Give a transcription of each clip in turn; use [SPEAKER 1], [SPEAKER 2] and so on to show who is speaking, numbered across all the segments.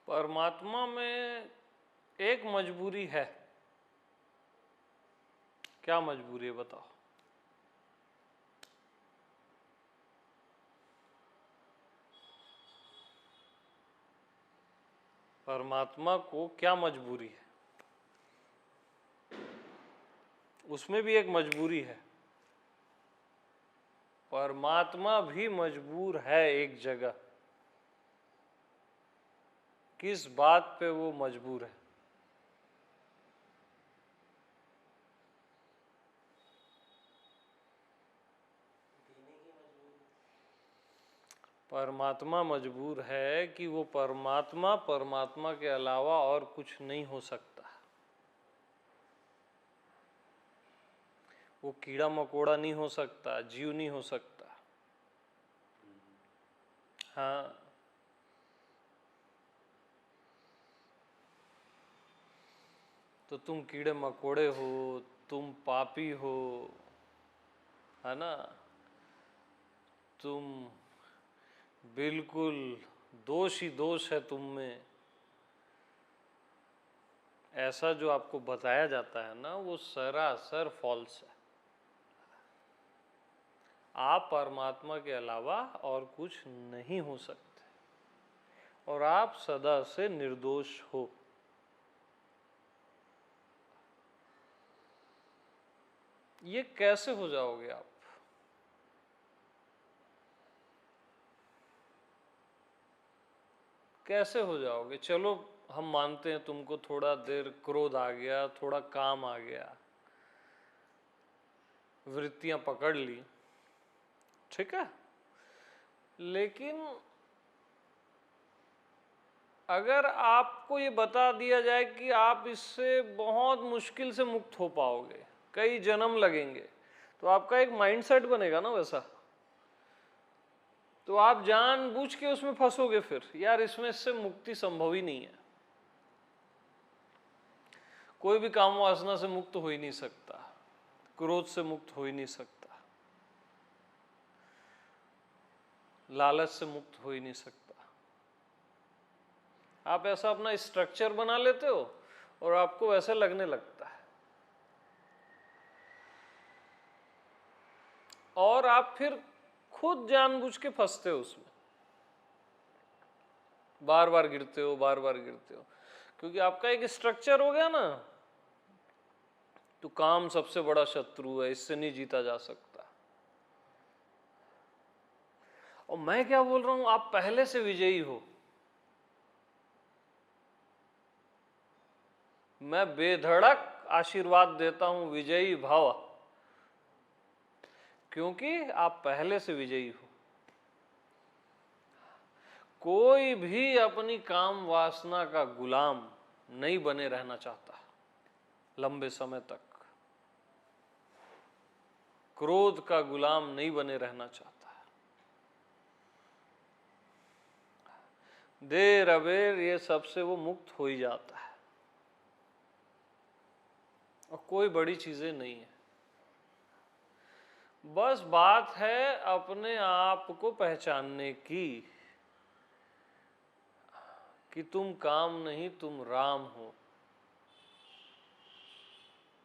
[SPEAKER 1] परमात्मा में एक मजबूरी है। क्या मजबूरी है बताओ? परमात्मा को क्या मजबूरी है? उसमें भी एक मजबूरी है। परमात्मा भी मजबूर है एक जगह। किस बात पे वो मजबूर है? परमात्मा मजबूर है कि वो परमात्मा परमात्मा के अलावा और कुछ नहीं हो सकता। वो कीड़ा मकोड़ा नहीं हो सकता, जीव नहीं हो सकता। हाँ, तो तुम कीड़े मकोड़े हो, तुम पापी हो, है ना? तुम बिल्कुल दोष ही दोष है तुम में। ऐसा जो आपको बताया जाता है ना, वो सरासर फॉल्स है। आप परमात्मा के अलावा और कुछ नहीं हो सकते और आप सदा से निर्दोष हो। ये कैसे हो जाओगे आप? कैसे हो जाओगे? चलो हम मानते हैं तुमको थोड़ा देर क्रोध आ गया, थोड़ा काम आ गया, वृत्तियां पकड़ ली, ठीक है। लेकिन अगर आपको ये बता दिया जाए कि आप इससे बहुत मुश्किल से मुक्त हो पाओगे, कई जन्म लगेंगे, तो आपका एक माइंडसेट बनेगा ना वैसा। तो आप जानबूझ के उसमें फंसोगे फिर, यार इसमें इससे मुक्ति संभव ही नहीं है। कोई भी काम वासना से मुक्त हो ही नहीं सकता, क्रोध से मुक्त हो ही नहीं सकता, लालच से मुक्त हो ही नहीं सकता। आप ऐसा अपना स्ट्रक्चर बना लेते हो और आपको वैसे लगने लगता है, और आप फिर खुद जानबूझ के फंसते हो उसमें, बार बार गिरते हो, बार बार गिरते हो, क्योंकि आपका एक स्ट्रक्चर हो गया ना। तो काम सबसे बड़ा शत्रु है, इससे नहीं जीता जा सकता। और मैं क्या बोल रहा हूं, आप पहले से विजयी हो। मैं बेधड़क आशीर्वाद देता हूं, विजयी भव, क्योंकि आप पहले से विजयी हो। कोई भी अपनी काम वासना का गुलाम नहीं बने रहना चाहता लंबे समय तक। क्रोध का गुलाम नहीं बने रहना चाहता। देर अबेर ये सबसे वो मुक्त हो ही जाता है, और कोई बड़ी चीजें नहीं है। बस बात है अपने आप को पहचानने की कि तुम काम नहीं, तुम राम हो।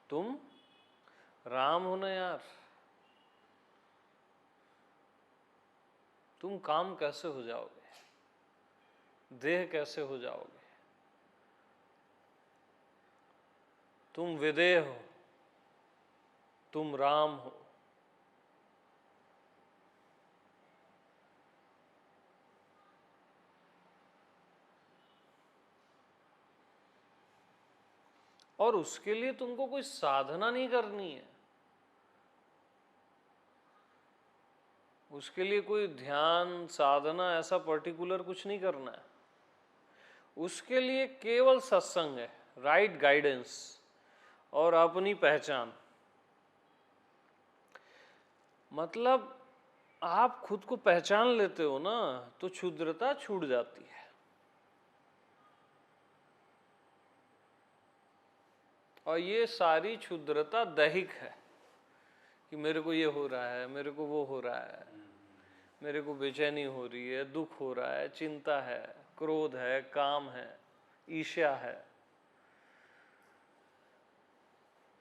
[SPEAKER 1] तुम राम हो ना यार। तुम काम कैसे हो जाओगे? देह कैसे हो जाओगे? तुम विदेह हो, तुम राम हो। और उसके लिए तुमको कोई साधना नहीं करनी है, उसके लिए कोई ध्यान साधना ऐसा पर्टिकुलर कुछ नहीं करना है। उसके लिए केवल सत्संग है, राइट गाइडेंस और अपनी पहचान। मतलब आप खुद को पहचान लेते हो ना, तो क्षुद्रता छूट जाती है। और ये सारी क्षुद्रता दैहिक है कि मेरे को ये हो रहा है, मेरे को वो हो रहा है, मेरे को बेचैनी हो रही है, दुख हो रहा है, चिंता है, क्रोध है, काम है, ईर्ष्या है।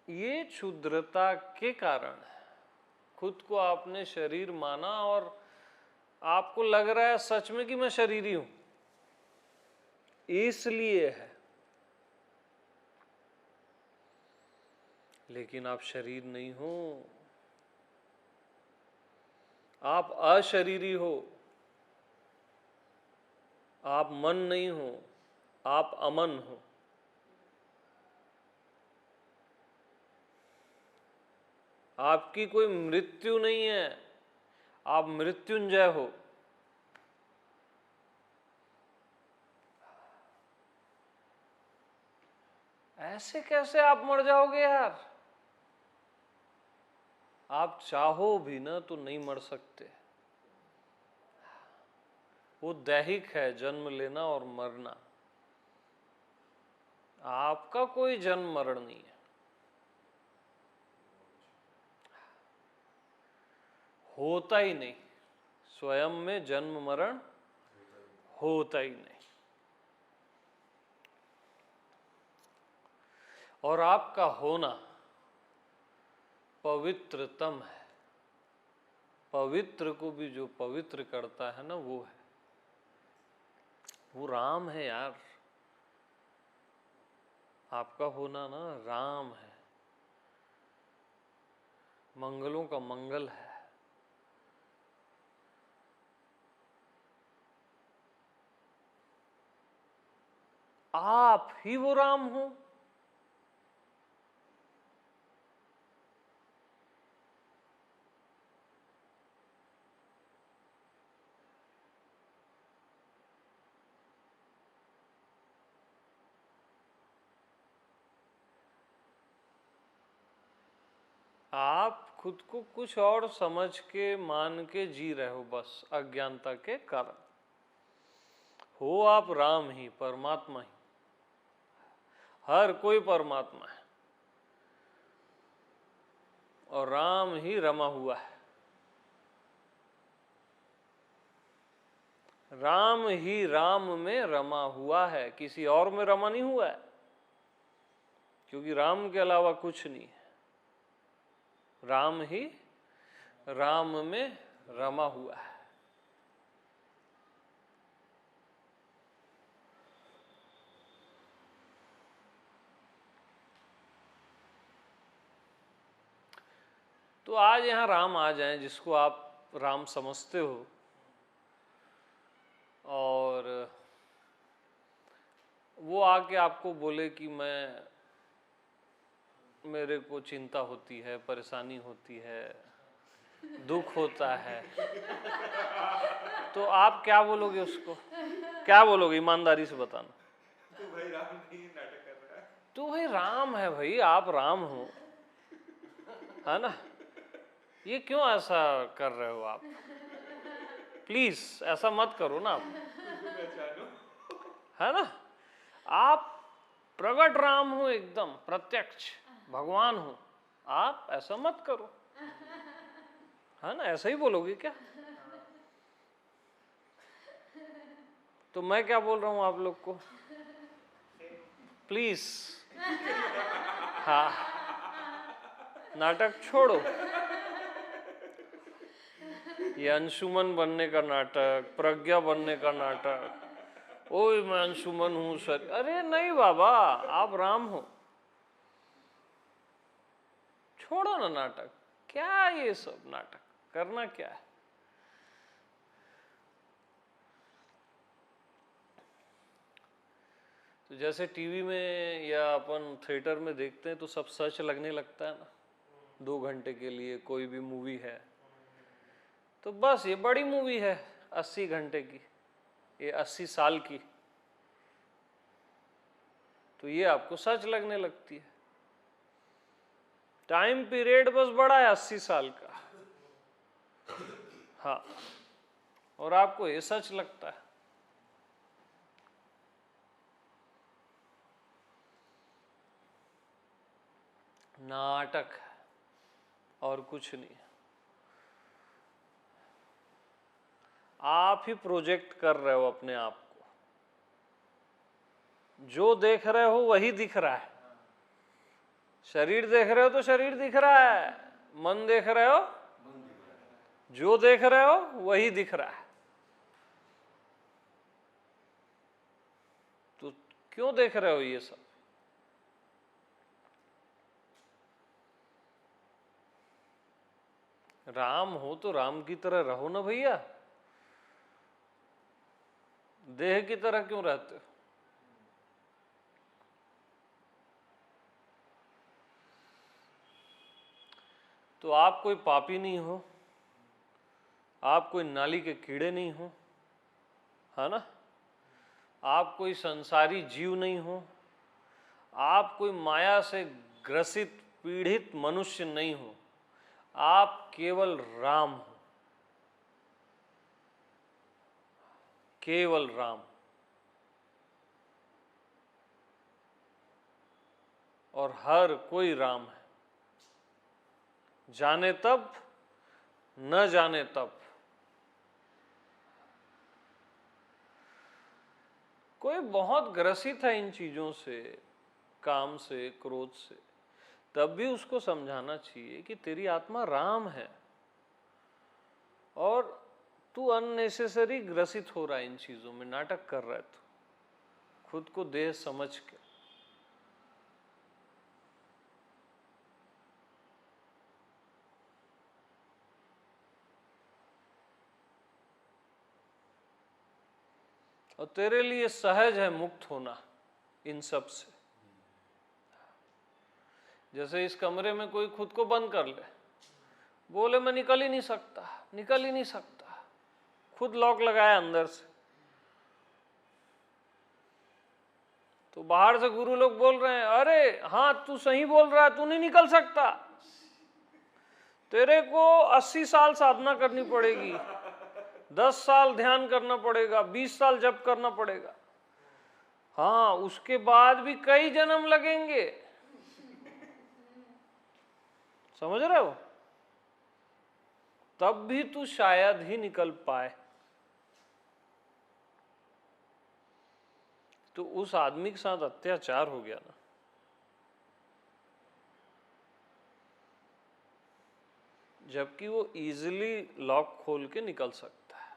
[SPEAKER 1] ये क्षुद्रता के कारण है। खुद को आपने शरीर माना और आपको लग रहा है सच में कि मैं शरीरी हूं, इसलिए है। लेकिन आप शरीर नहीं हो, आप अशरीरी हो, आप मन नहीं हो, आप अमन हो। आपकी कोई मृत्यु नहीं है, आप मृत्युंजय हो। ऐसे कैसे आप मर जाओगे यार? आप चाहो भी ना तो नहीं मर सकते। वो दैहिक है, जन्म लेना और मरना। आपका कोई जन्म मरण नहीं है। होता ही नहीं, स्वयं में जन्म मरण होता ही नहीं। और आपका होना पवित्रतम है। पवित्र को भी जो पवित्र करता है ना, वो है, वो राम है यार। आपका होना ना राम है, मंगलों का मंगल है। आप ही वो राम हो। आप खुद को कुछ और समझ के मान के जी रहे हो, बस अज्ञानता के कारण। हो आप राम ही, परमात्मा ही। हर कोई परमात्मा है और राम ही रमा हुआ है। राम ही राम में रमा हुआ है, किसी और में रमा नहीं हुआ है, क्योंकि राम के अलावा कुछ नहीं है। राम ही राम में रमा हुआ है। तो आज यहां राम आ जाएं, जिसको आप राम समझते हो, और वो आके आपको बोले कि मेरे को चिंता होती है, परेशानी होती है, दुख होता है, तो आप क्या बोलोगे उसको? क्या बोलोगे? ईमानदारी से बताना।
[SPEAKER 2] तू भाई राम नहीं, नाटक कर रहा है।
[SPEAKER 1] तू भाई राम है, भाई आप राम हो, है ना? ये क्यों ऐसा कर रहे हो आप? प्लीज ऐसा मत करो ना आप, है ना? आप प्रगट राम हो, एकदम प्रत्यक्ष भगवान हो, आप ऐसा मत करो, है ना? ऐसा ही बोलोगे क्या? तो मैं क्या बोल रहा हूं आप लोग को? प्लीज, हाँ, नाटक छोड़ो। ये अंशुमन बनने का नाटक, प्रज्ञा बनने का नाटक, ओए मैं अंशुमन हूं सर, अरे नहीं बाबा, आप राम हो। छोड़ो ना नाटक, क्या ये सब नाटक करना क्या है? तो जैसे टीवी में या अपन थिएटर में देखते हैं तो सब सच लगने लगता है ना। 2 घंटे के लिए कोई भी मूवी है तो बस ये बड़ी मूवी है 80 घंटे की, ये 80 साल की, तो ये आपको सच लगने लगती है। टाइम पीरियड बस बड़ा है 80 साल का, हाँ, और आपको ये सच लगता है। नाटक है और कुछ नहीं। आप ही प्रोजेक्ट कर रहे हो अपने आप को। जो देख रहे हो वही दिख रहा है। शरीर देख रहे हो तो शरीर दिख रहा है, मन देख रहे हो, जो देख रहे हो वही दिख रहा है। तो क्यों देख रहे हो ये सब? राम हो तो राम की तरह रहो ना भैया, देह की तरह क्यों रहते हो? तो आप कोई पापी नहीं हो, आप कोई नाली के कीड़े नहीं हो, है ना? आप कोई संसारी जीव नहीं हो, आप कोई माया से ग्रसित पीड़ित मनुष्य नहीं हो, आप केवल राम हो, केवल राम। और हर कोई राम है, जाने तब न जाने तब। कोई बहुत ग्रसित है इन चीजों से, काम से, क्रोध से, तब भी उसको समझाना चाहिए कि तेरी आत्मा राम है और तू अननेसेसरी ग्रसित हो रहा है इन चीजों में, नाटक कर रहा है तू खुद को देह समझ के। और तेरे लिए सहज है मुक्त होना इन सब से। जैसे इस कमरे में कोई खुद को बंद कर ले, बोले मैं निकल ही नहीं सकता, निकल ही नहीं सकता, खुद लॉक लगाया अंदर से। तो बाहर से गुरु लोग बोल रहे हैं, अरे हाँ तू सही बोल रहा है, तू नहीं निकल सकता, तेरे को 80 साल साधना करनी पड़ेगी, 10 साल ध्यान करना पड़ेगा, 20 साल जप करना पड़ेगा, हाँ उसके बाद भी कई जन्म लगेंगे। समझ रहे हो? तब भी तू शायद ही निकल पाए। तो उस आदमी के साथ अत्याचार हो गया ना, जबकि वो इजीली लॉक खोल के निकल सकता है।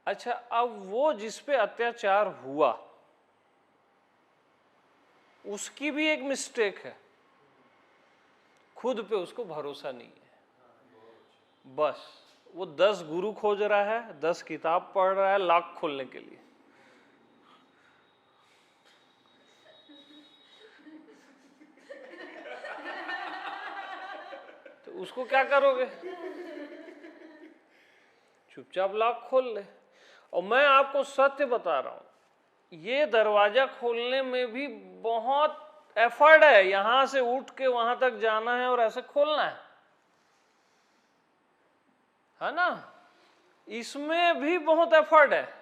[SPEAKER 1] अच्छा, अब वो जिस पे अत्याचार हुआ उसकी भी एक मिस्टेक है, खुद पे उसको भरोसा नहीं है। बस वो 10 गुरु खोज रहा है, 10 किताब पढ़ रहा है लॉक खोलने के लिए। तो उसको क्या करोगे? चुपचाप लॉक खोल ले। और मैं आपको सत्य बता रहा हूं, ये दरवाजा खोलने में भी बहुत एफर्ट है। यहां से उठ के वहां तक जाना है और ऐसे खोलना है ना? इसमें भी बहुत एफर्ट है,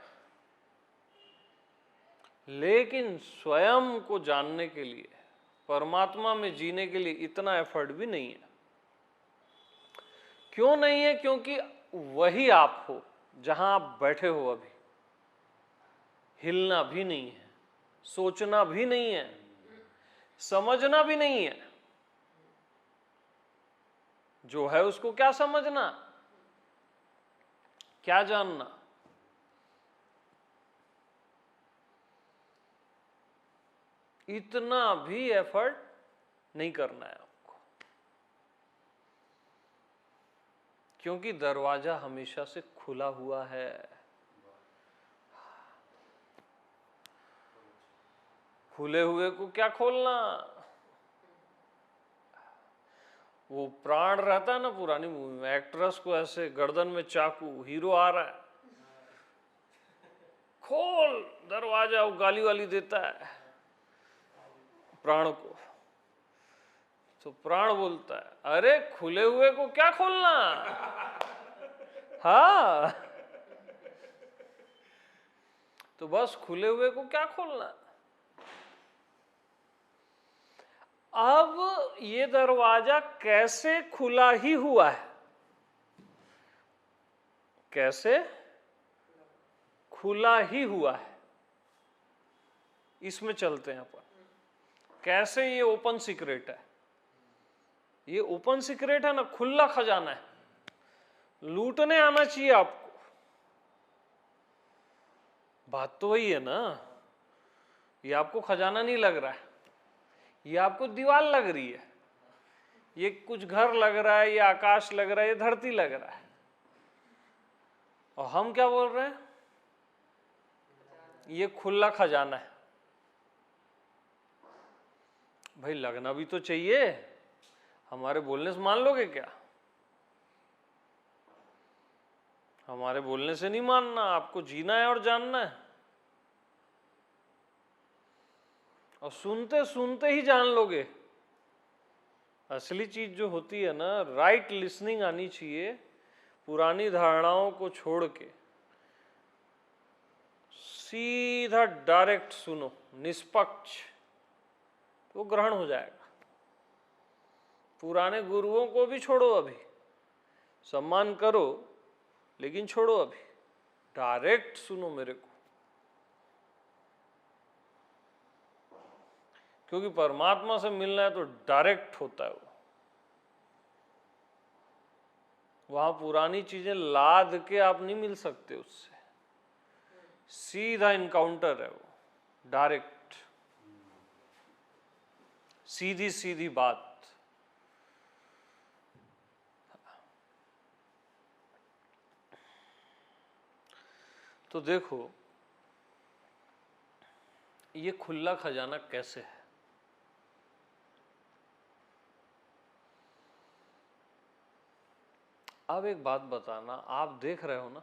[SPEAKER 1] लेकिन स्वयं को जानने के लिए, परमात्मा में जीने के लिए इतना एफर्ट भी नहीं है। क्यों नहीं है? क्योंकि वही आप हो जहां आप बैठे हो अभी। हिलना भी नहीं है, सोचना भी नहीं है, समझना भी नहीं है। जो है उसको क्या समझना, क्या जानना? इतना भी एफर्ट नहीं करना है आपको, क्योंकि दरवाजा हमेशा से खुला हुआ है। खुले हुए को क्या खोलना? वो प्राण रहता है ना पुरानी मूवी में, एक्ट्रेस को ऐसे गर्दन में चाकू, हीरो आ रहा है, खोल दरवाजा, वो गाली वाली देता है प्राण को। तो प्राण बोलता है, अरे खुले हुए को क्या खोलना? हाँ, तो बस खुले हुए को क्या खोलना? अब ये दरवाजा कैसे खुला ही हुआ है, कैसे खुला ही हुआ है, इसमें चलते हैं अपन। कैसे ये ओपन सीक्रेट है, ये ओपन सीक्रेट है ना, खुला खजाना है, लूटने आना चाहिए आपको। बात तो वही है ना, ये आपको खजाना नहीं लग रहा है, ये आपको दीवार लग रही है, ये कुछ घर लग रहा है, ये आकाश लग रहा है, ये धरती लग रहा है। और हम क्या बोल रहे हैं, ये खुला खजाना है। भाई लगना भी तो चाहिए, हमारे बोलने से मान लोगे क्या? हमारे बोलने से नहीं मानना, आपको जीना है और जानना है। और सुनते सुनते ही जान लोगे। असली चीज जो होती है ना, राइट लिसनिंग आनी चाहिए, पुरानी धारणाओं को छोड़ के सीधा डायरेक्ट सुनो, निष्पक्ष, तो ग्रहण हो जाएगा। पुराने गुरुओं को भी छोड़ो, अभी सम्मान करो लेकिन छोड़ो, अभी डायरेक्ट सुनो मेरे को। क्योंकि परमात्मा से मिलना है तो डायरेक्ट होता है वो। वहां पुरानी चीजें लाद के आप नहीं मिल सकते उससे, सीधा इनकाउंटर है वो, डायरेक्ट, सीधी सीधी बात। तो देखो ये खुला खजाना कैसे है। अब एक बात बताना, आप देख रहे हो ना,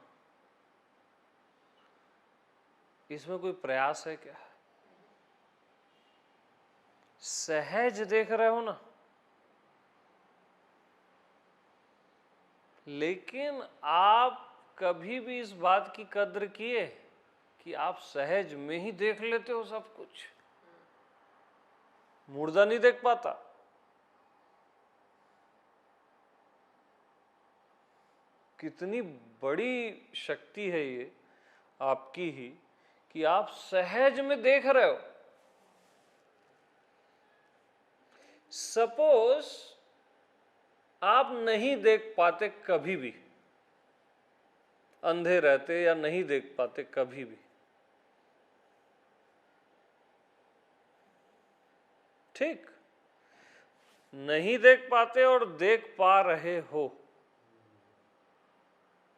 [SPEAKER 1] इसमें कोई प्रयास है क्या? सहज देख रहे हो ना, लेकिन आप कभी भी इस बात की कद्र किए कि आप सहज में ही देख लेते हो सब कुछ? मुर्दा नहीं देख पाता। कितनी बड़ी शक्ति है ये आपकी ही कि आप सहज में देख रहे हो। सपोज आप नहीं देख पाते कभी भी, अंधे रहते या नहीं देख पाते कभी भी, ठीक, नहीं देख पाते और देख पा रहे हो,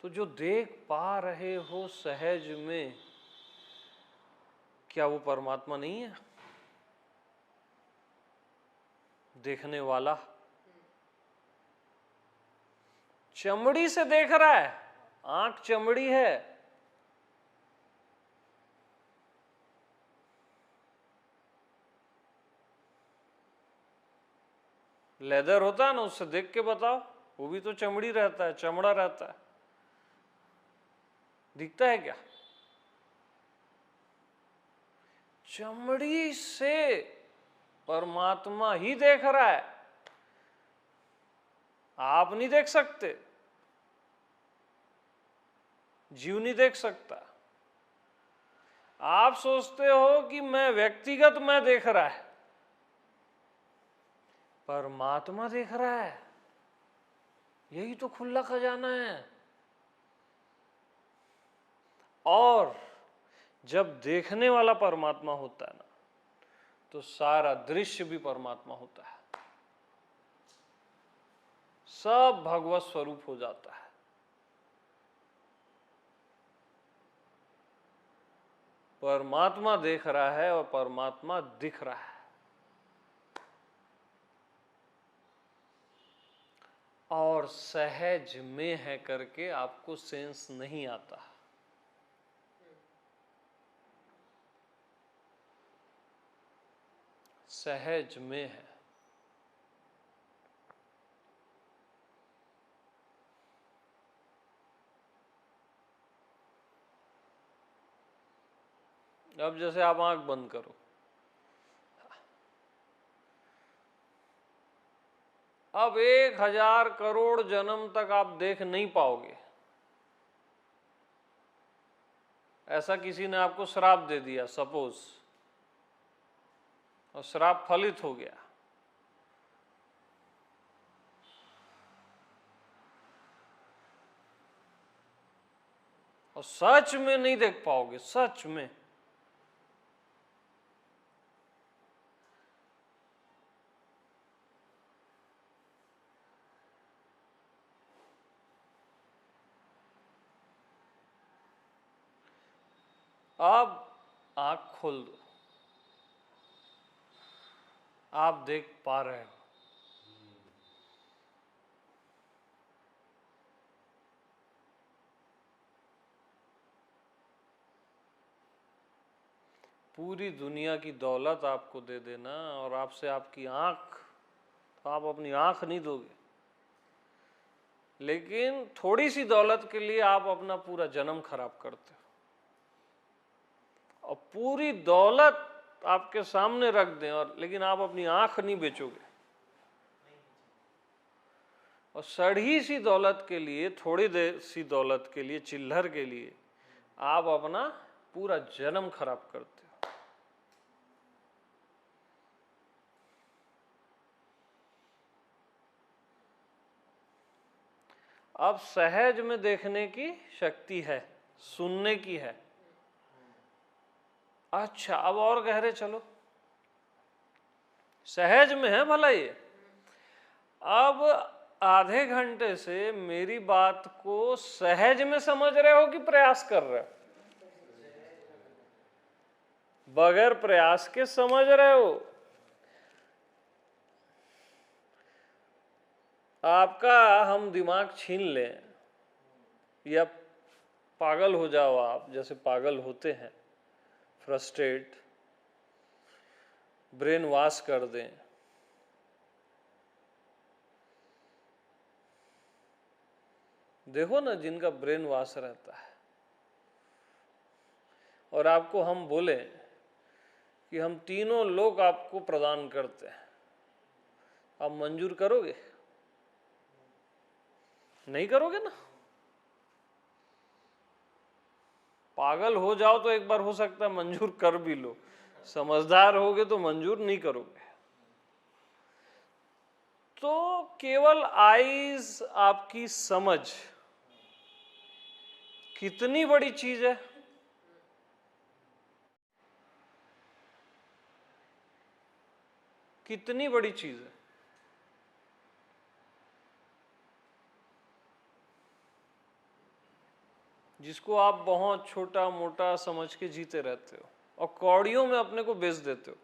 [SPEAKER 1] तो जो देख पा रहे हो सहज में, क्या वो परमात्मा नहीं है? देखने वाला चमड़ी से देख रहा है, आंख चमड़ी है, लेदर होता है ना, उससे देख के बताओ, वो भी तो चमड़ी रहता है, चमड़ा रहता है, दिखता है क्या? चमड़ी से परमात्मा ही देख रहा है, आप नहीं देख सकते, जीव नहीं देख सकता। आप सोचते हो कि मैं व्यक्तिगत मैं देख रहा है, परमात्मा देख रहा है। यही तो खुला खजाना है। और जब देखने वाला परमात्मा होता है ना, तो सारा दृश्य भी परमात्मा होता है, सब भगवत स्वरूप हो जाता है। परमात्मा देख रहा है और परमात्मा दिख रहा है। और सहज में है करके आपको सेंस नहीं आता। सहज में है। अब जैसे आप आंख बंद करो, अब 1000 करोड़ जन्म तक आप देख नहीं पाओगे, ऐसा किसी ने आपको श्राप दे दिया सपोज, और श्राप फलित हो गया, और सच में नहीं देख पाओगे, सच में। अब आंख खोल दो, आप देख पा रहे हो। पूरी दुनिया की दौलत आपको दे देना और आपसे आपकी आंख, तो आप अपनी आंख नहीं दोगे, लेकिन थोड़ी सी दौलत के लिए आप अपना पूरा जन्म खराब करते हो। और पूरी दौलत आपके सामने रख दें और लेकिन आप अपनी आंख नहीं बेचोगे, और सड़ी सी दौलत के लिए, थोड़ी देर सी दौलत के लिए, चिल्लर के लिए आप अपना पूरा जन्म खराब करते हो। अब सहज में देखने की शक्ति है, सुनने की है। अच्छा, अब और गहरे चलो, सहज में है भला ये। अब आधे घंटे से मेरी बात को सहज में समझ रहे हो कि प्रयास कर रहे हो? बगैर प्रयास के समझ रहे हो। आपका हम दिमाग छीन लें या पागल हो जाओ आप, जैसे पागल होते हैं, फ्रस्ट्रेट, ब्रेन वॉश कर दें, देखो ना जिनका ब्रेन वॉश रहता है, और आपको हम बोले कि हम तीनों लोग आपको प्रदान करते हैं, आप मंजूर करोगे? नहीं करोगे ना। पागल हो जाओ तो एक बार हो सकता है मंजूर कर भी लो, समझदार होगे तो मंजूर नहीं करोगे। तो केवल आइज, आपकी समझ कितनी बड़ी चीज है। कितनी बड़ी चीज है। जिसको आप बहुत छोटा मोटा समझ के जीते रहते हो और कौड़ियों में अपने को बेच देते हो।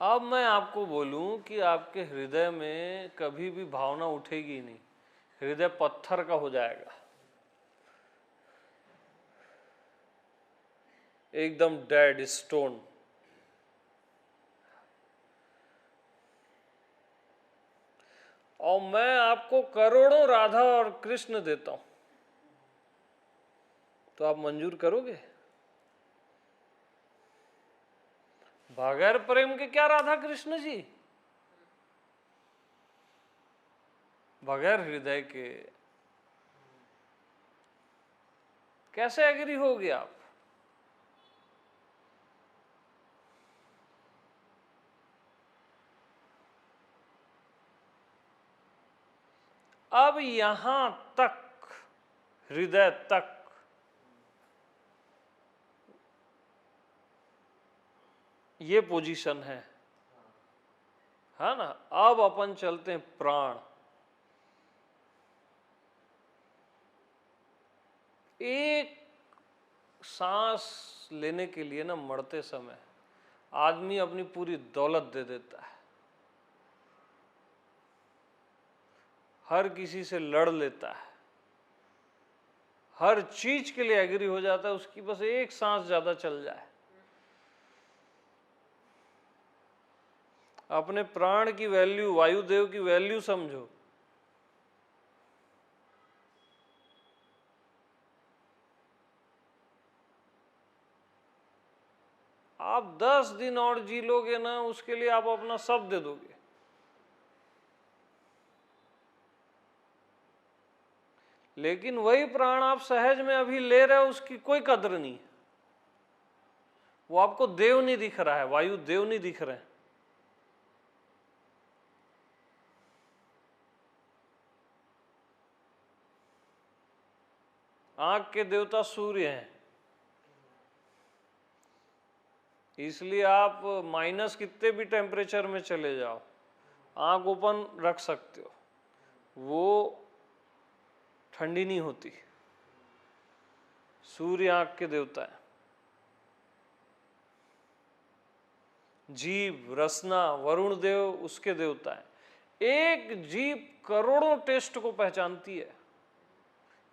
[SPEAKER 1] अब मैं आपको बोलूं कि आपके हृदय में कभी भी भावना उठेगी नहीं, हृदय पत्थर का हो जाएगा, एकदम डेड स्टोन। और मैं आपको करोड़ों राधा और कृष्ण देता हूं, तो आप मंजूर करोगे? बगैर प्रेम के क्या राधा कृष्ण जी? बगैर हृदय के कैसे एग्री होगे आप? अब यहां तक, हृदय तक ये पोजीशन है ना। अब अपन चलते हैं प्राण। एक सांस लेने के लिए ना, मरते समय आदमी अपनी पूरी दौलत दे देता है, हर किसी से लड़ लेता है, हर चीज के लिए एग्री हो जाता है, उसकी बस एक सांस ज्यादा चल जाए। अपने प्राण की वैल्यू, वायुदेव की वैल्यू समझो। आप 10 दिन और जी लोगे ना, उसके लिए आप अपना सब दे दोगे। लेकिन वही प्राण आप सहज में अभी ले रहे हो, उसकी कोई कदर नहीं है। वो आपको देव नहीं दिख रहा है, वायु देव नहीं दिख रहे हैं। आंख के देवता सूर्य हैं, इसलिए आप माइनस कितने भी टेम्परेचर में चले जाओ, आंख ओपन रख सकते हो, वो ठंडी नहीं होती। सूर्य आंख के देवता है। जीभ, रसना, वरुण देव उसके देवता है। एक जीभ करोड़ों टेस्ट को पहचानती है,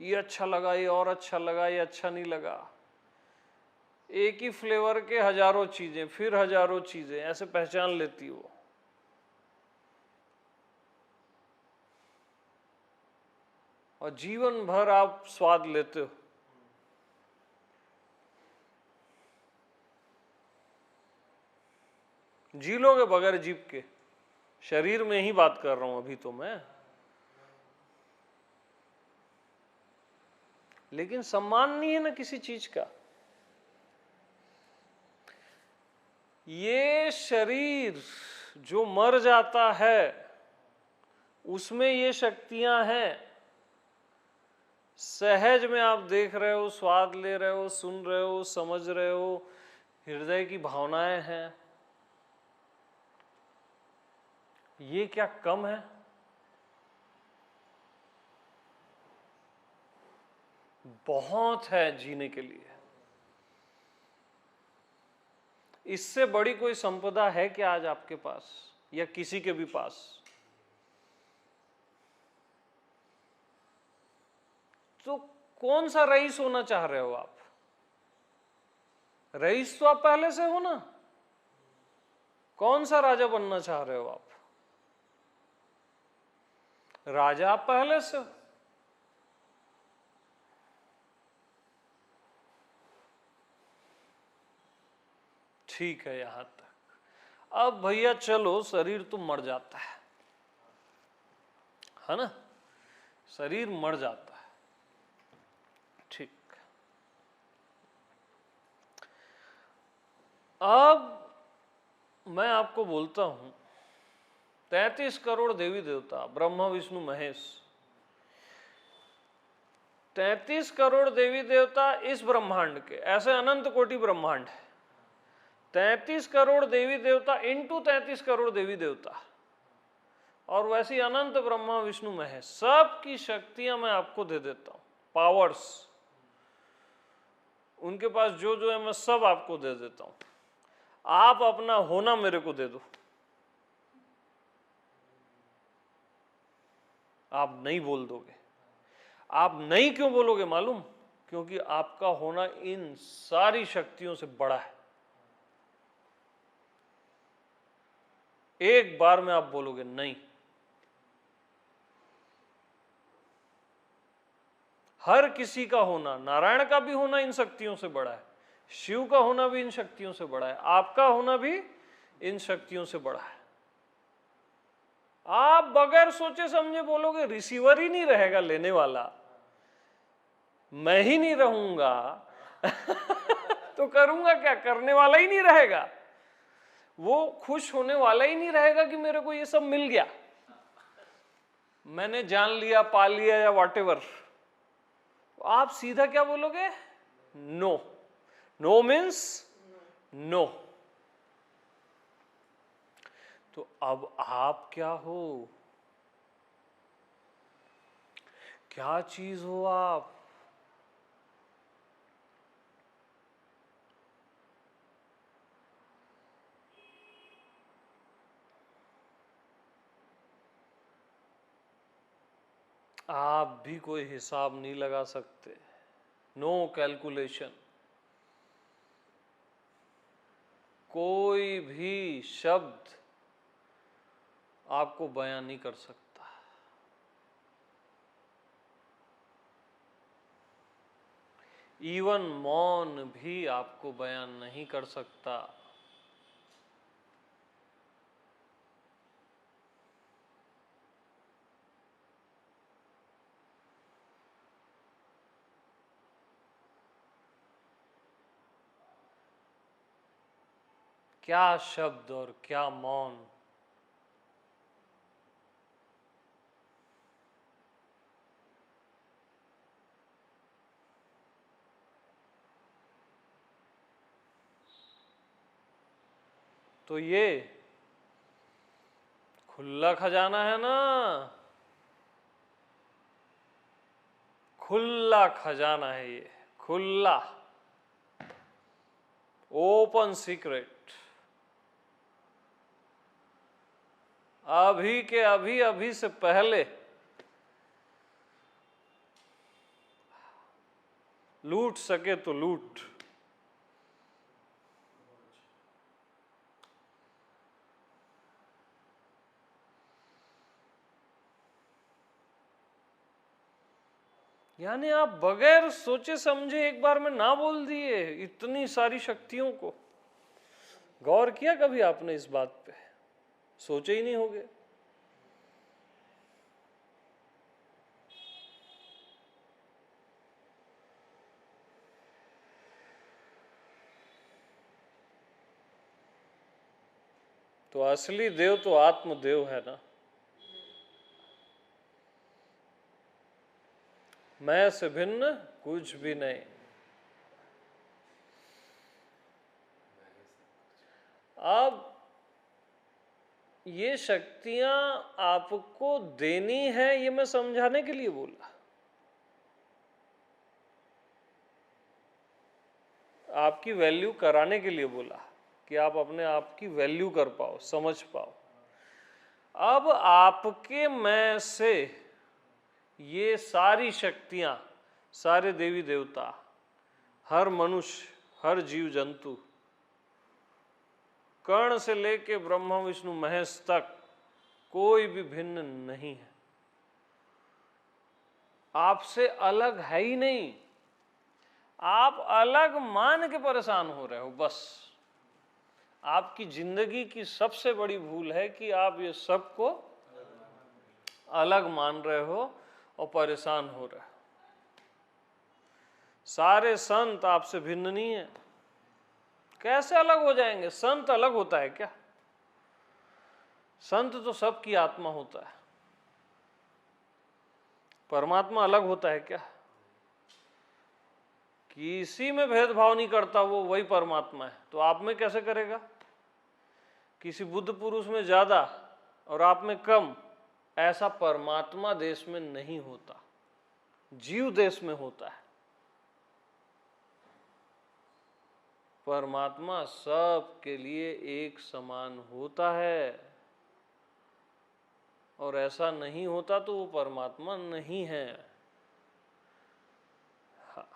[SPEAKER 1] ये अच्छा लगा, ये और अच्छा लगा, ये अच्छा नहीं लगा। एक ही फ्लेवर के हजारों चीजें, फिर हजारों चीजें ऐसे पहचान लेती वो। और जीवन भर आप स्वाद लेते हो। जी लोगे बगैर जीभ के, शरीर में ही बात कर रहा हूं अभी तो मैं। लेकिन सम्मान नहीं है ना किसी चीज का। ये शरीर जो मर जाता है उसमें ये शक्तियां हैं। सहज में आप देख रहे हो, स्वाद ले रहे हो, सुन रहे हो, समझ रहे हो, हृदय की भावनाएं हैं। ये क्या कम है? बहुत है जीने के लिए। इससे बड़ी कोई संपदा है क्या आज आपके पास या किसी के भी पास? तो कौन सा रईस होना चाह रहे हो आप? रईस तो आप पहले से हो ना। कौन सा राजा बनना चाह रहे हो आप? राजा आप पहले से हो। ठीक है यहां तक। अब भैया चलो, शरीर तो मर जाता है ना? शरीर मर जाता है, ठीक। अब मैं आपको बोलता हूं, 33 करोड़ देवी देवता, ब्रह्मा विष्णु महेश, 33 करोड़ देवी देवता इस ब्रह्मांड के, ऐसे अनंत कोटि ब्रह्मांड है। 33 करोड़ देवी देवता इंटू 33 करोड़ देवी देवता, और वैसी अनंत ब्रह्मा विष्णु महेश, सबकी शक्तियां मैं आपको दे देता हूं, पावर्स उनके पास जो जो है मैं सब आपको दे देता हूं। आप अपना होना मेरे को दे दो। आप नहीं बोल दोगे। आप नहीं क्यों बोलोगे मालूम? क्योंकि आपका होना इन सारी शक्तियों से बड़ा है। एक बार में आप बोलोगे नहीं। हर किसी का होना, नारायण का भी होना इन शक्तियों से बड़ा है, शिव का होना भी इन शक्तियों से बड़ा है, आपका होना भी इन शक्तियों से बड़ा है। आप बगैर सोचे समझे बोलोगे, रिसीवर ही नहीं रहेगा लेने वाला, मैं ही नहीं रहूंगा तो करूंगा क्या? करने वाला ही नहीं रहेगा, वो खुश होने वाला ही नहीं रहेगा कि मेरे को ये सब मिल गया, मैंने जान लिया, पा लिया या व्हाटएवर। आप सीधा क्या बोलोगे? नो। No means no. तो अब आप क्या हो? क्या चीज हो आप? आप भी कोई हिसाब नहीं लगा सकते। No calculation. कोई भी शब्द आपको बयान नहीं कर सकता। इवन मौन भी आपको बयान नहीं कर सकता। क्या शब्द और क्या मौन। तो ये खुला खजाना है ना, खुला खजाना है ये, खुला ओपन सीक्रेट। अभी के अभी, अभी से पहले लूट सके तो लूट। यानी आप बगैर सोचे समझे एक बार में ना बोल दिए इतनी सारी शक्तियों को। गौर किया कभी आपने इस बात पे? सोचे ही नहीं होगे। तो असली देव तो आत्मदेव है ना। मैं से भिन्न कुछ भी नहीं। अब ये शक्तियां आपको देनी है, ये मैं समझाने के लिए बोला। आपकी वैल्यू कराने के लिए बोला कि आप अपने आप की वैल्यू कर पाओ, समझ पाओ। अब आपके मैं से ये सारी शक्तियां, सारे देवी देवता, हर मनुष्य, हर जीव जंतु, कर्ण से लेके ब्रह्मा विष्णु महेश तक कोई भी भिन्न नहीं है, आपसे अलग है ही नहीं। आप अलग मान के परेशान हो रहे हो बस। आपकी जिंदगी की सबसे बड़ी भूल है कि आप ये सबको अलग मान रहे हो और परेशान हो रहे हो। सारे संत आपसे भिन्न नहीं है। कैसे अलग हो जाएंगे? संत अलग होता है क्या? संत तो सबकी आत्मा होता है। परमात्मा अलग होता है क्या? किसी में भेदभाव नहीं करता, वो वही परमात्मा है। तो आप में कैसे करेगा? किसी बुद्ध पुरुष में ज्यादा और आप में कम, ऐसा परमात्मा देश में नहीं होता, जीव देश में होता है। परमात्मा सब के लिए एक समान होता है, और ऐसा नहीं होता तो वो परमात्मा नहीं है। हाँ।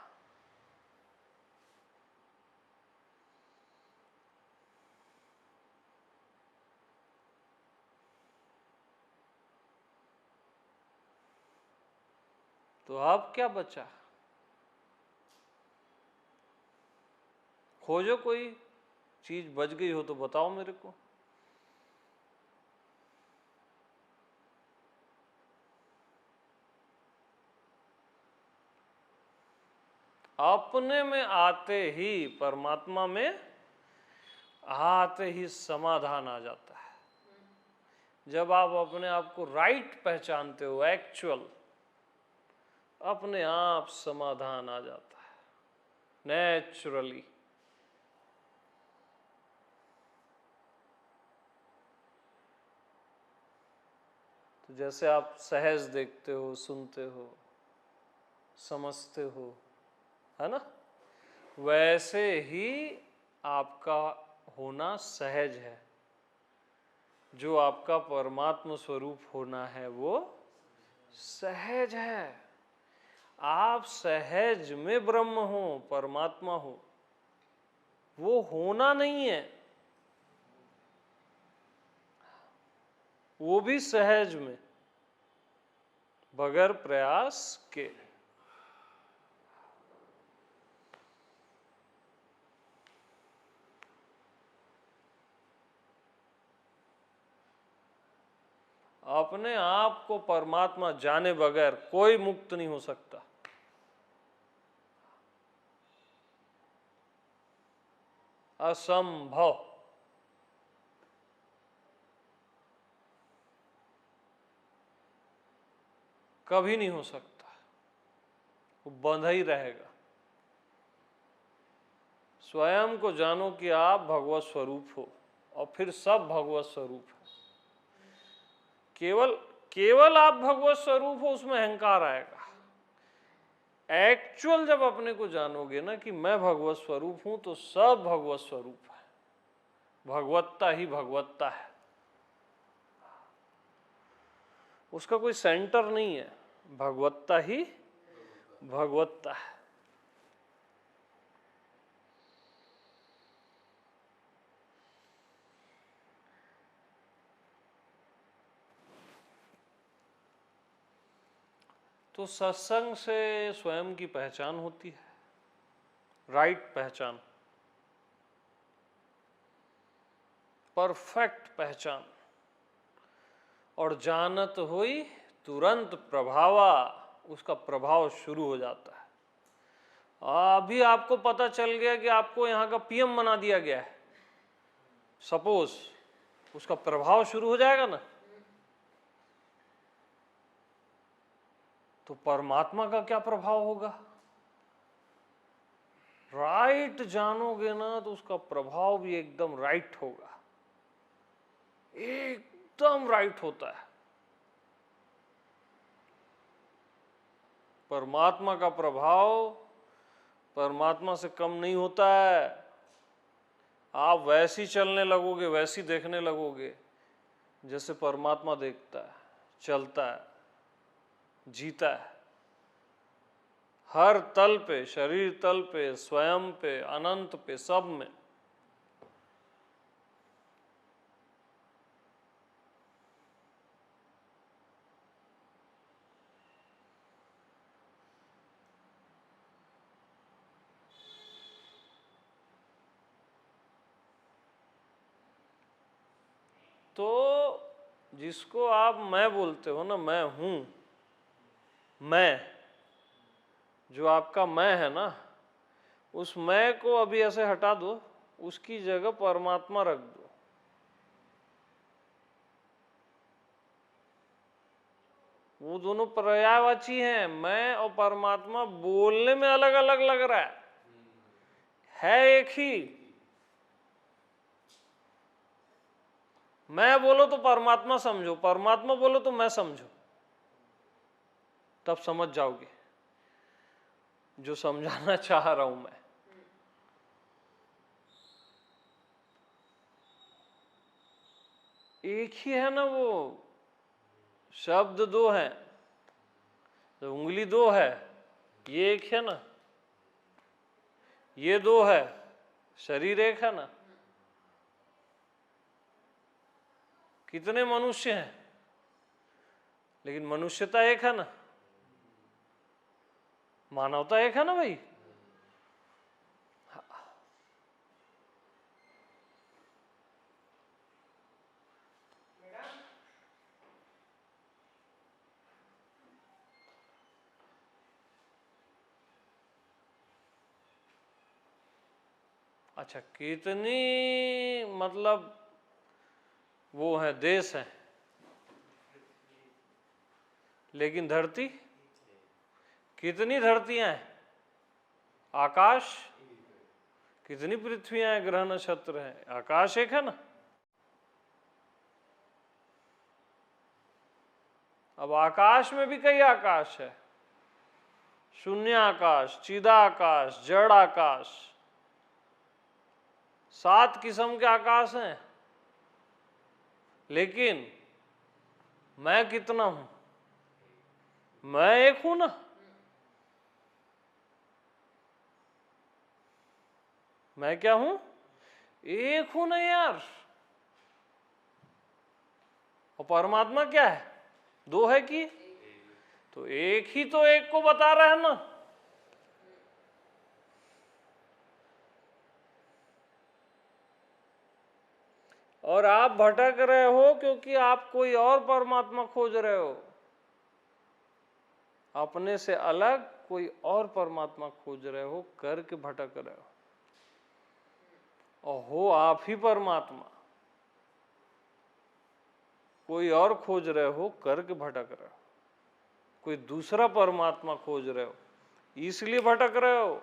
[SPEAKER 1] तो अब क्या बचा? खोजो, कोई चीज बच गई हो तो बताओ मेरे को। अपने में आते ही, परमात्मा में आते ही समाधान आ जाता है। जब आप अपने आप को राइट पहचानते हो, एक्चुअल, अपने आप समाधान आ जाता है नेचुरली। तो जैसे आप सहज देखते हो, सुनते हो, समझते हो, है ना, वैसे ही आपका होना सहज है। जो आपका परमात्मा स्वरूप होना है वो सहज है। आप सहज में ब्रह्म हो, परमात्मा हो। वो होना नहीं है, वो भी सहज में, बगैर प्रयास के। अपने आप को परमात्मा जाने बगैर कोई मुक्त नहीं हो सकता। असंभव। कभी नहीं हो सकता, वो बंधा ही रहेगा। स्वयं को जानो कि आप भगवत स्वरूप हो और फिर सब भगवत स्वरूप है। केवल केवल आप भगवत स्वरूप हो, उसमें अहंकार आएगा। एक्चुअल जब अपने को जानोगे ना कि मैं भगवत स्वरूप हूं, तो सब भगवत स्वरूप है, भगवत्ता ही भगवत्ता है, उसका कोई सेंटर नहीं है, भगवत्ता ही भगवत्ता है। तो सत्संग से स्वयं की पहचान होती है, राइट पहचान, परफेक्ट पहचान। और जानत हुई तुरंत प्रभावा, उसका प्रभाव शुरू हो जाता है। अभी आपको पता चल गया कि आपको यहाँ का पीएम बना दिया गया है, सपोज, उसका प्रभाव शुरू हो जाएगा ना। तो परमात्मा का क्या प्रभाव होगा? राइट जानोगे ना तो उसका प्रभाव भी एकदम राइट होगा, एकदम राइट होता है। परमात्मा का प्रभाव परमात्मा से कम नहीं होता है। आप वैसी चलने लगोगे, वैसी देखने लगोगे जैसे परमात्मा देखता है, चलता है, जीता है, हर तल पे, शरीर तल पे, स्वयं पे, अनंत पे, सब में। तो जिसको आप मैं बोलते हो ना, मैं हूं, मैं, जो आपका मैं है ना, उस मैं को अभी ऐसे हटा दो, उसकी जगह परमात्मा रख दो। वो दोनों पर्यायवाची हैं, मैं और परमात्मा बोलने में अलग अलग लग रहा है एक ही। मैं बोलो तो परमात्मा समझो, परमात्मा बोलो तो मैं समझो, तब समझ जाओगे जो समझाना चाह रहा हूं मैं। एक ही है ना वो, शब्द दो हैं, तो उंगली दो है, ये एक है ना, ये दो है, शरीर एक है ना। कितने मनुष्य हैं, लेकिन मनुष्यता एक है ना, मानवता एक है ना भाई। अच्छा, कितनी मतलब वो है, देश है, लेकिन धरती, कितनी धरतियां हैं, आकाश, कितनी पृथ्वियां हैं, ग्रह नक्षत्र हैं, आकाश एक है ना। अब आकाश में भी कई आकाश है, शून्य आकाश, चिदाकाश, जड़ आकाश, 7 किस्म के आकाश हैं। लेकिन मैं कितना हूं? मैं एक हूं ना। मैं क्या हूं? एक हूं ना यार। और परमात्मा क्या है? 2 है कि? तो एक ही तो एक को बता रहा है ना। और आप भटक रहे हो क्योंकि आप कोई और परमात्मा खोज रहे हो, अपने से अलग कोई और परमात्मा खोज रहे हो, करके भटक रहे हो। और हो आप ही परमात्मा, कोई और खोज रहे हो, करके भटक रहे हो। कोई दूसरा परमात्मा खोज रहे हो, इसलिए भटक रहे हो।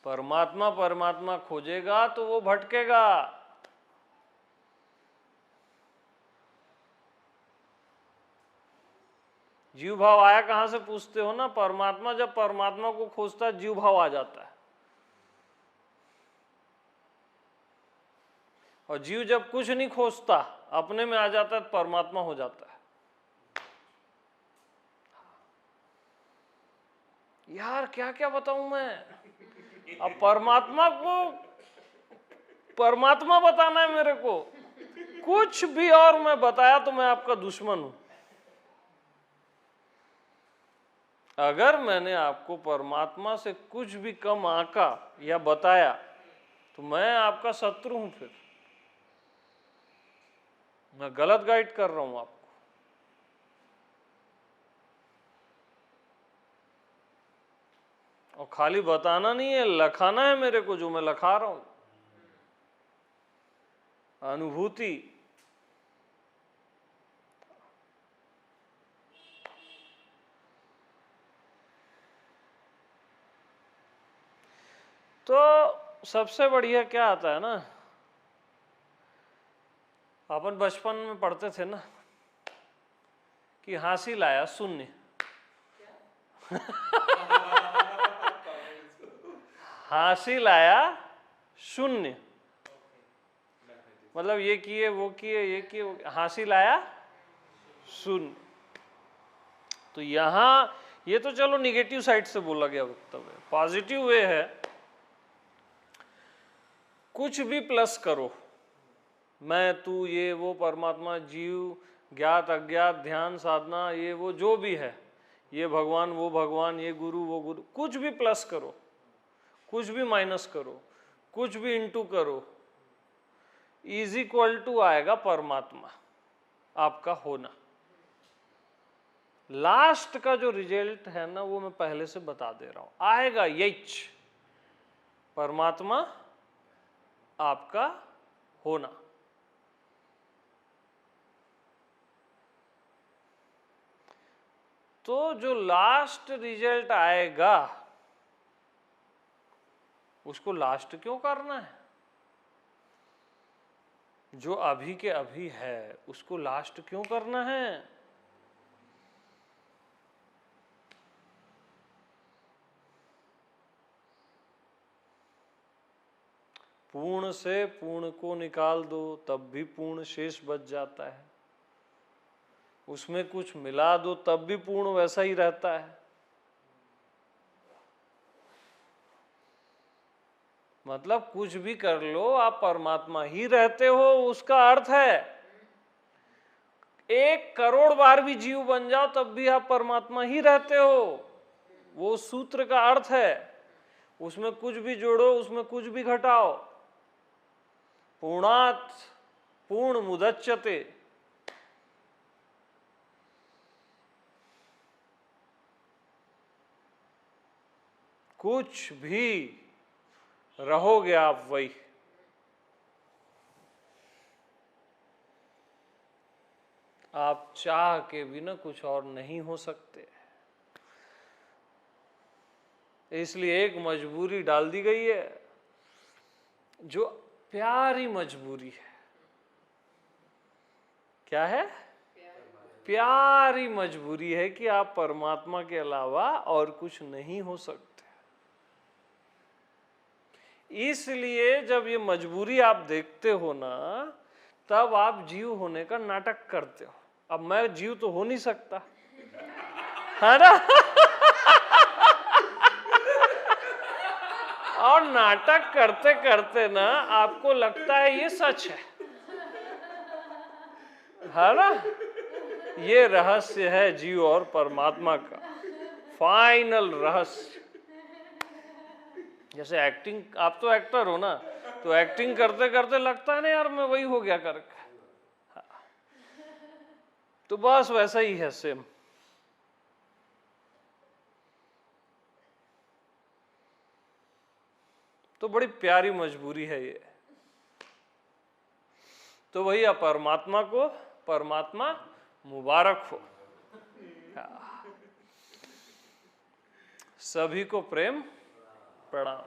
[SPEAKER 1] परमात्मा परमात्मा खोजेगा तो वो भटकेगा। जीव भाव आया कहां से पूछते हो ना? परमात्मा जब परमात्मा को खोजता है जीव भाव आ जाता है, और जीव जब कुछ नहीं खोजता अपने में आ जाता है तो परमात्मा हो जाता है। यार क्या क्या बताऊं मैं? अब परमात्मा को परमात्मा बताना है मेरे को, कुछ भी और मैं बताया तो मैं आपका दुश्मन हूं। अगर मैंने आपको परमात्मा से कुछ भी कम आंका या बताया तो मैं आपका शत्रु हूं, फिर मैं गलत गाइड कर रहा हूं आपको। और खाली बताना नहीं है, लखाना है मेरे को, जो मैं लखा रहा हूं। अनुभूति। तो सबसे बढ़िया क्या आता है ना, अपन बचपन में पढ़ते थे ना कि हासिल आया शून्य। हासिल आया शून्य, मतलब ये किए वो किए ये किए, हासिल आया शून्य। तो यहां ये तो चलो निगेटिव साइड से बोला गया वक्तव्य। पॉजिटिव वे है, कुछ भी प्लस करो, मैं तू ये वो परमात्मा जीव ज्ञात अज्ञात ध्यान साधना ये वो जो भी है, ये भगवान वो भगवान ये गुरु वो गुरु, कुछ भी प्लस करो कुछ भी माइनस करो कुछ भी इंटू करो, इज इक्वल टू आएगा परमात्मा आपका होना। लास्ट का जो रिजल्ट है ना वो मैं पहले से बता दे रहा हूं, आएगा यच परमात्मा आपका होना। तो जो लास्ट रिजल्ट आएगा उसको लास्ट क्यों करना है? जो अभी के अभी है उसको लास्ट क्यों करना है? पूर्ण से पूर्ण को निकाल दो तब भी पूर्ण शेष बच जाता है, उसमें कुछ मिला दो तब भी पूर्ण वैसा ही रहता है। मतलब कुछ भी कर लो आप परमात्मा ही रहते हो, उसका अर्थ है 1 करोड़ बार भी जीव बन जाओ तब भी आप परमात्मा ही रहते हो। वो सूत्र का अर्थ है, उसमें कुछ भी जोड़ो उसमें कुछ भी घटाओ, पूर्णात् पूर्ण मुदच्यते। कुछ भी रहोगे आप वही। आप चाह के बिना कुछ और नहीं हो सकते, इसलिए एक मजबूरी डाल दी गई है जो प्यारी मजबूरी है। क्या है? प्यारी मजबूरी है कि आप परमात्मा के अलावा और कुछ नहीं हो सकते। इसलिए जब ये मजबूरी आप देखते हो ना तब आप जीव होने का नाटक करते हो। अब मैं जीव तो हो नहीं सकता, है ना? और नाटक करते करते ना आपको लगता है ये सच है ना? ये रहस्य है जीव और परमात्मा का, फाइनल रहस्य। जैसे एक्टिंग, आप तो एक्टर हो ना, तो एक्टिंग करते करते लगता है ना यार मैं वही हो गया करके, तो बस वैसा ही है सेम। तो बड़ी प्यारी मजबूरी है ये। तो भैया परमात्मा को परमात्मा मुबारक हो। सभी को प्रेम प्रणाम।